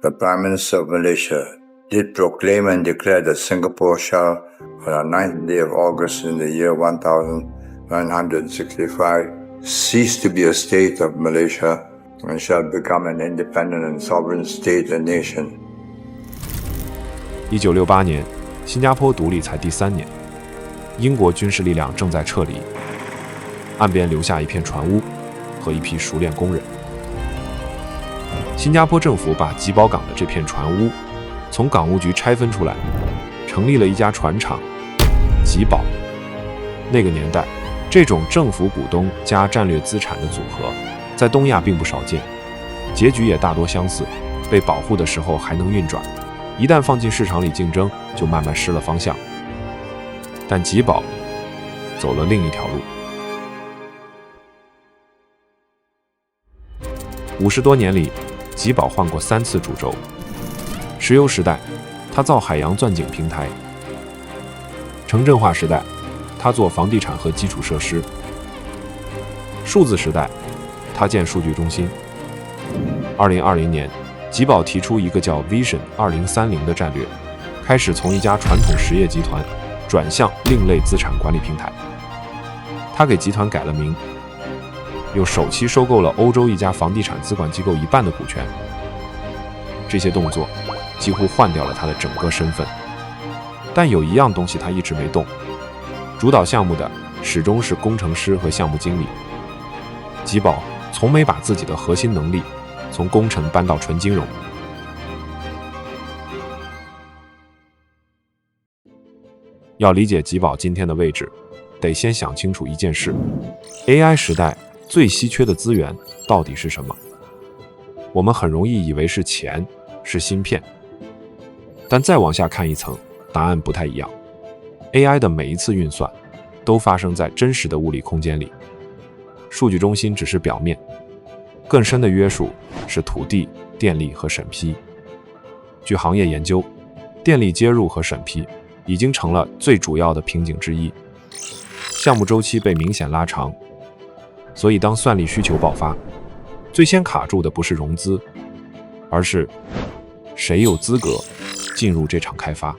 the Prime Minister of Malaysia did proclaim and declare that Singapore shall, on the 9th day of August in the year 1965, cease to be a state of Malaysia and shall become an independent and sovereign state and nation. 1968年，新加坡独立才第3年，英国軍事力量正在撤離，岸邊留下一片船屋和一批熟練工人。新加坡政府把吉寶港的這片船屋從港務局拆分出來，成立了一家船廠吉寶。那個年代，這種政府股東加戰略資產的組合在東亞並不少見，結局也大多相似，被保護的時候還能運轉，一旦放進市場裡競爭，就慢慢失了方向。但吉寶走了另一條路。50多年裡，吉寶換過3次主軸。石油時代，他造海洋鑽井平台；城鎮化時代，他做房地產和基礎設施；數字時代，他建數據中心。2020年，吉寶提出一個叫 Vision 2030的戰略，開始從一家傳統實業集團轉向另類資產管理平台。他給集團改了名，又首期收購了歐洲一家房地產資管機構1半的股權。這些動作幾乎換掉了他的整個身份。但有一樣東西他一直沒動，主導項目的始終是工程師和項目經理。吉寶從沒把自己的核心能力從工程搬到純金融。要理解吉寶今天的位置，得先想清楚一件事： AI 時代最稀缺的資源到底是什麼？我們很容易以為是錢，是芯片，但再往下看一層，答案不太一樣。AI 的每一次運算都發生在真實的物理空間裡，數據中心只是表面，更深的約束是土地、電力和審批。據行業研究，電力接入和審批已經成了最主要的瓶頸之一，項目週期被明顯拉長。所以當算力需求爆發，最先卡住的不是融資，而是誰有資格進入這場開發。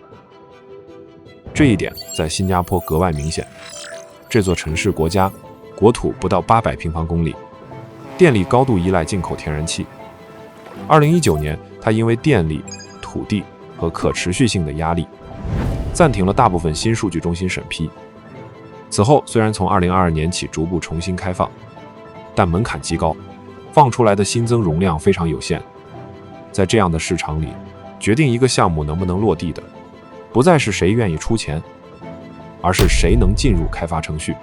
這一點在新加坡格外明顯。這座城市國家國土不到800平方公里，電力高度依賴進口天然氣。2019年，它因為電力、土地和可持續性的壓力，暫停了大部分新數據中心審批。此後，雖然從2022年起逐步重新開放，但門檻極高，放出來的新增容量非常有限。在這樣的市場裡，決定一個項目能不能落地的，不再是誰願意出錢，而是誰能進入開發程序。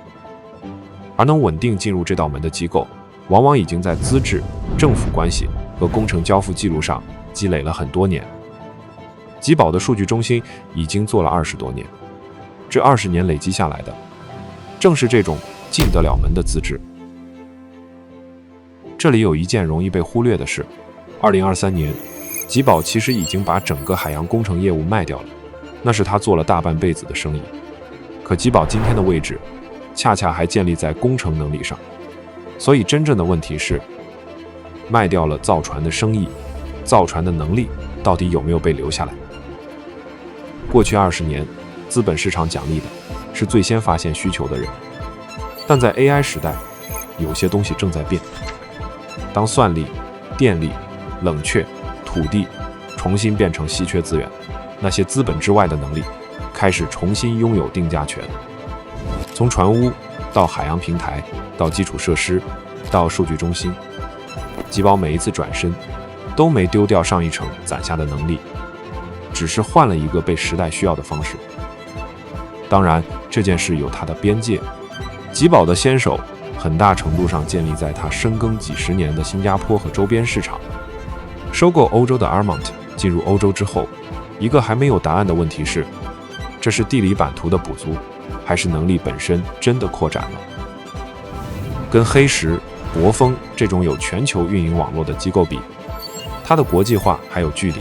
而能穩定進入這道門的機構，往往已經在資質、政府關係和工程交付記錄上積累了很多年。吉寶的數據中心已經做了20多年，這20年累積下來的，正是這種進得了門的資質。這裡有一件容易被忽略的事：2023年，吉寶其實已經把整個海洋工程業務賣掉了，那是他做了大半輩子的生意。可吉寶今天的位置，恰恰還建立在工程能力上。所以真正的問題是，賣掉了造船的生意，造船的能力到底有沒有被留下來？過去20年，資本市場獎勵的是最先發現需求的人。但在 AI 時代，有些東西正在變。當算力、電力、冷卻、土地重新變成稀缺資源，那些資本之外的能力開始重新擁有定價權。從船屋到海洋平台，到基礎設施，到數據中心，吉寶每一次轉身都沒丟掉上一程攢下的能力，只是換了一個被時代需要的方式。當然，這件事有它的邊界。吉寶的先手很大程度上建立在他深耕幾十年的新加坡和周邊市場。收購歐洲的 Armont 進入歐洲之後，一個還沒有答案的問題是：這是地理版圖的補足，還是能力本身真的擴展了？跟黑石、博豐這種有全球運營網絡的機構比，它的國際化還有距離。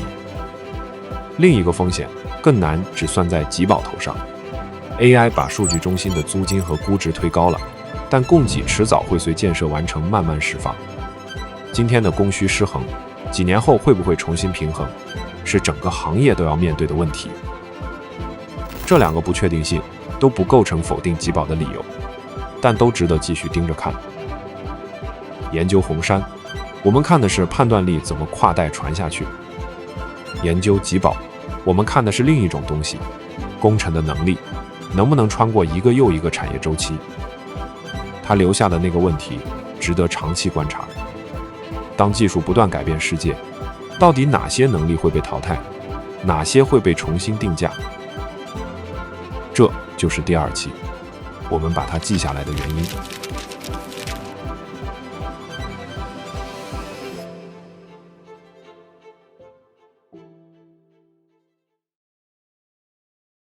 另一個風險更難只算在吉寶頭上。AI 把數據中心的租金和估值推高了，但供給遲早會隨建設完成慢慢釋放。今天的供需失衡，幾年後會不會重新平衡，是整個行業都要面對的問題。這兩個不確定性都不構成否定集保的理由，但都值得繼續盯着看。研究紅杉，我們看的是判斷力怎麼跨代傳下去；研究集保，我們看的是另一種東西，工程的能力能不能穿過一個又一個產業週期。它留下的那個問題值得長期觀察。當技術不斷改變世界，到底哪些能力會被淘汰，哪些會被重新定價？這就是第2期我們把它記下來的原因。